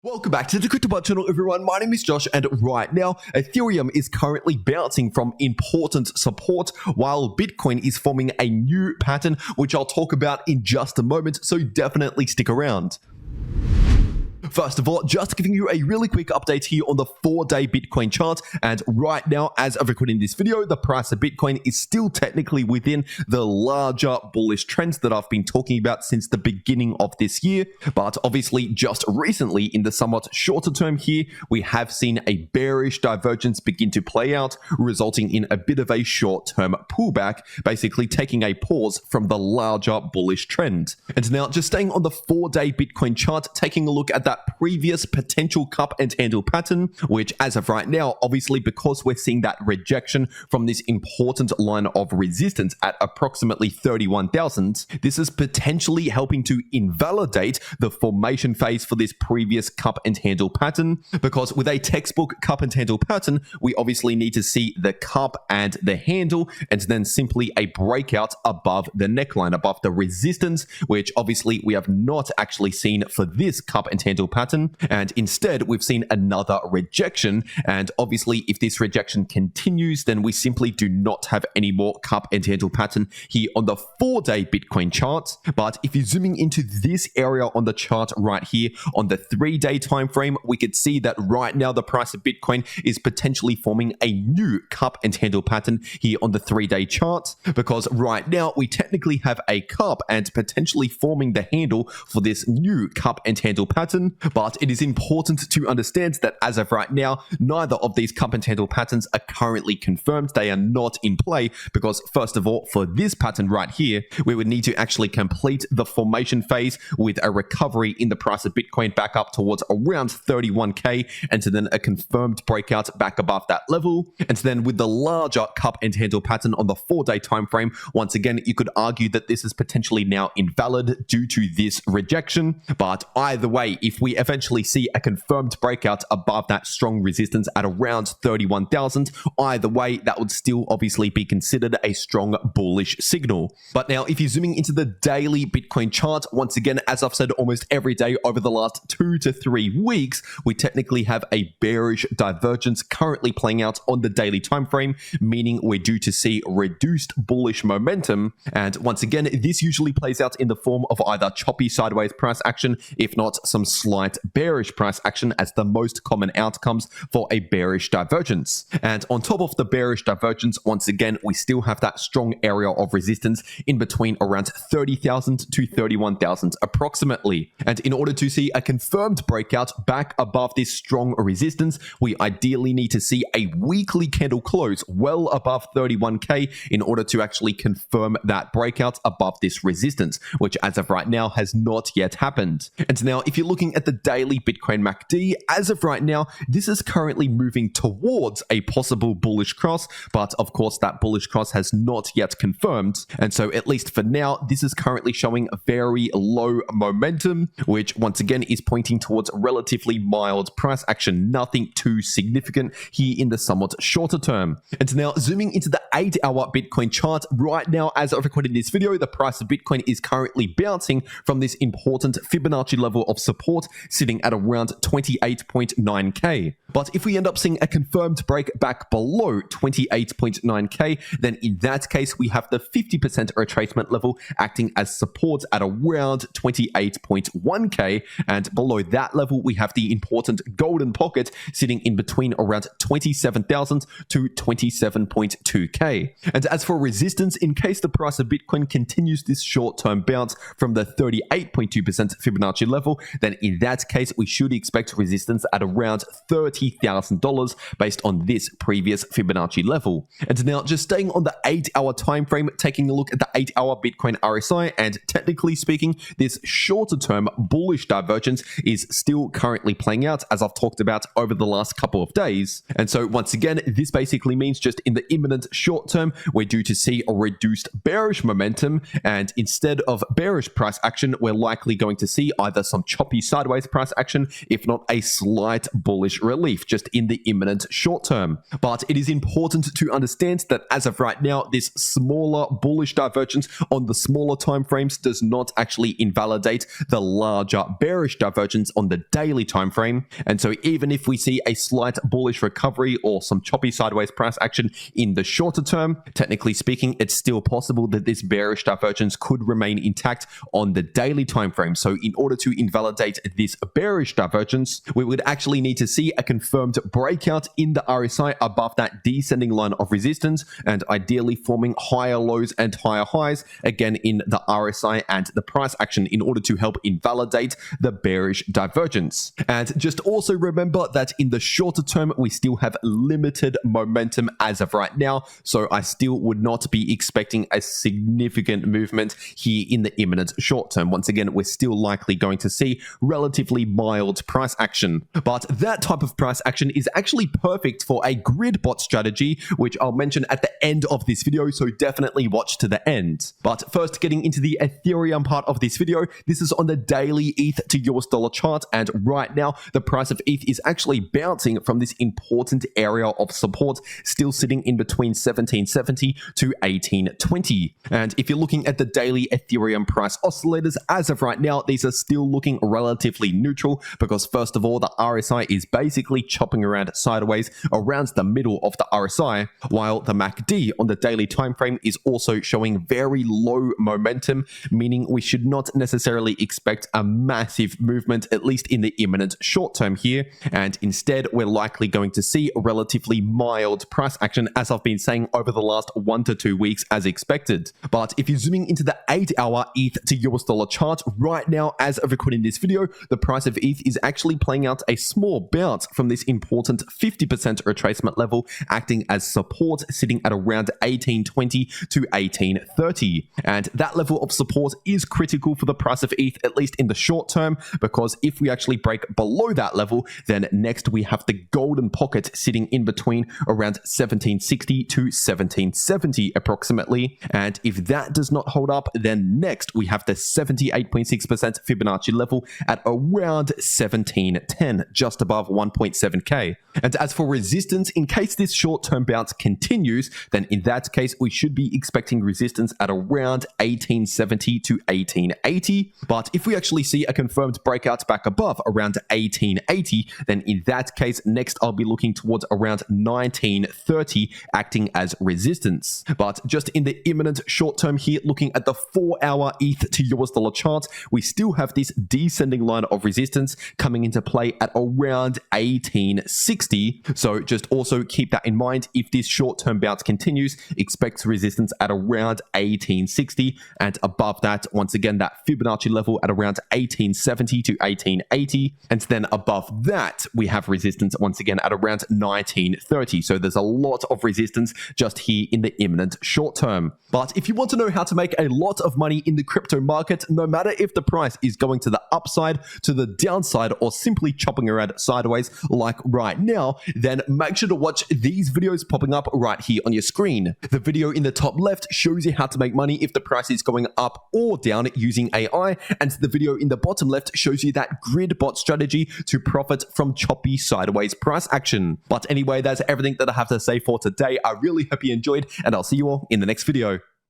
Welcome back to the cryptoworld channel, everyone. My name is Josh, and right now, Ethereum is currently bouncing from important support, while Bitcoin is forming a new pattern, which I'll talk about in just a moment, so definitely stick around. First of all, just giving you a really quick update here on the 4-day Bitcoin chart, and right now, as of recording this video, the price of Bitcoin is still technically within the larger bullish trends that I've been talking about since the beginning of this year, but obviously just recently in the somewhat shorter term here, we have seen a bearish divergence begin to play out, resulting in a bit of a short-term pullback, basically taking a pause from the larger bullish trend. And now, just staying on the 4-day Bitcoin chart, taking a look at that previous potential cup and handle pattern, which as of right now, obviously because we're seeing that rejection from this important line of resistance at approximately 31,000, this is potentially helping to invalidate the formation phase for this previous cup and handle pattern, because with a textbook cup and handle pattern, we obviously need to see the cup and the handle, and then simply a breakout above the neckline, above the resistance, which obviously we have not actually seen for this cup and handle pattern, and instead we've seen another rejection. And obviously if this rejection continues, then we simply do not have any more cup and handle pattern here on the 4-day Bitcoin chart. But if you're zooming into this area on the chart right here on the 3-day time frame, we could see that right now the price of Bitcoin is potentially forming a new cup and handle pattern here on the 3-day chart, because right now we technically have a cup and potentially forming the handle for this new cup and handle pattern. But it is important to understand that as of right now, neither of these cup and handle patterns are currently confirmed. They are not in play because, first of all, for this pattern right here, we would need to actually complete the formation phase with a recovery in the price of Bitcoin back up towards around 31k, and so then a confirmed breakout back above that level. And so then with the larger cup and handle pattern on the 4-day time frame, once again, you could argue that this is potentially now invalid due to this rejection. But either way, if we eventually see a confirmed breakout above that strong resistance at around 31,000, either way, that would still obviously be considered a strong bullish signal. But now, if you're zooming into the daily Bitcoin chart, once again, as I've said almost every day over the last 2 to 3 weeks, we technically have a bearish divergence currently playing out on the daily time frame, meaning we're due to see reduced bullish momentum. And once again, this usually plays out in the form of either choppy sideways price action, if not some slight bearish price action as the most common outcomes for a bearish divergence. And on top of the bearish divergence, once again, we still have that strong area of resistance in between around 30,000 to 31,000 approximately. And in order to see a confirmed breakout back above this strong resistance, we ideally need to see a weekly candle close well above 31k in order to actually confirm that breakout above this resistance, which as of right now has not yet happened. And now, if you're looking at the daily Bitcoin MACD, as of right now, this is currently moving towards a possible bullish cross, but of course that bullish cross has not yet confirmed. And so at least for now, this is currently showing a very low momentum, which once again is pointing towards relatively mild price action, nothing too significant here in the somewhat shorter term. And now zooming into the 8-hour Bitcoin chart, right now as of recording this video, the price of Bitcoin is currently bouncing from this important Fibonacci level of support sitting at around 28.9k. But if we end up seeing a confirmed break back below 28.9k, then in that case, we have the 50% retracement level acting as support at around 28.1k. And below that level, we have the important golden pocket sitting in between around 27,000 to 27.2k. And as for resistance, in case the price of Bitcoin continues this short-term bounce from the 38.2% Fibonacci level, then in that case, we should expect resistance at around $30,000 based on this previous Fibonacci level. And now just staying on the 8-hour time frame, taking a look at the 8-hour Bitcoin RSI, and technically speaking, this shorter term bullish divergence is still currently playing out, as I've talked about over the last couple of days. And so once again, this basically means just in the imminent short term, we're due to see a reduced bearish momentum, and instead of bearish price action, we're likely going to see either some choppy sideways sideways price action, if not a slight bullish relief just in the imminent short term. But it is important to understand that as of right now, this smaller bullish divergence on the smaller time frames does not actually invalidate the larger bearish divergence on the daily time frame. And so even if we see a slight bullish recovery or some choppy sideways price action in the shorter term, technically speaking, it's still possible that this bearish divergence could remain intact on the daily time frame. So in order to invalidate this bearish divergence, we would actually need to see a confirmed breakout in the RSI above that descending line of resistance, and ideally forming higher lows and higher highs again in the RSI and the price action in order to help invalidate the bearish divergence. And just also remember that in the shorter term, we still have limited momentum as of right now. So I still would not be expecting a significant movement here in the imminent short term. Once again, we're still likely going to see relatively mild price action. But that type of price action is actually perfect for a grid bot strategy, which I'll mention at the end of this video, so definitely watch to the end. But first, getting into the Ethereum part of this video, this is on the daily ETH to US dollar chart, and right now the price of ETH is actually bouncing from this important area of support, still sitting in between 1770 to 1820. And if you're looking at the daily Ethereum price oscillators, as of right now, these are still looking relatively neutral because first of all, the RSI is basically chopping around sideways around the middle of the RSI, while the MACD on the daily time frame is also showing very low momentum, meaning we should not necessarily expect a massive movement, at least in the imminent short term here. And instead, we're likely going to see a relatively mild price action, as I've been saying over the last 1 to 2 weeks as expected. But if you're zooming into the 8-hour ETH to US dollar chart, right now, as of recording this video, the price of ETH is actually playing out a small bounce from this important 50% retracement level, acting as support, sitting at around 1820 to 1830. And that level of support is critical for the price of ETH, at least in the short term, because if we actually break below that level, then next we have the golden pocket sitting in between around 1760 to 1770 approximately. And if that does not hold up, then next we have the 78.6% Fibonacci level at around 1710, just above 1.7k. And as for resistance, in case this short-term bounce continues, then in that case, we should be expecting resistance at around 1870 to 1880. But if we actually see a confirmed breakout back above around 1880, then in that case, next I'll be looking towards around 1930, acting as resistance. But just in the imminent short term here, looking at the 4-hour ETH to US dollar chart, we still have this descending line of resistance coming into play at around 1860. So just also keep that in mind. If this short-term bounce continues, expect resistance at around 1860, and above that, once again, that Fibonacci level at around 1870 to 1880, and then above that, we have resistance once again at around 1930. So there's a lot of resistance just here in the imminent short term. But if you want to know how to make a lot of money in the crypto market, no matter if the price is going to the upside, to the downside, or simply chopping around sideways like right now, then make sure to watch these videos popping up right here on your screen. The video in the top left shows you how to make money if the price is going up or down using AI, and the video in the bottom left shows you that grid bot strategy to profit from choppy sideways price action. But anyway, that's everything that I have to say for today. I really hope you enjoyed, and I'll see you all in the next video.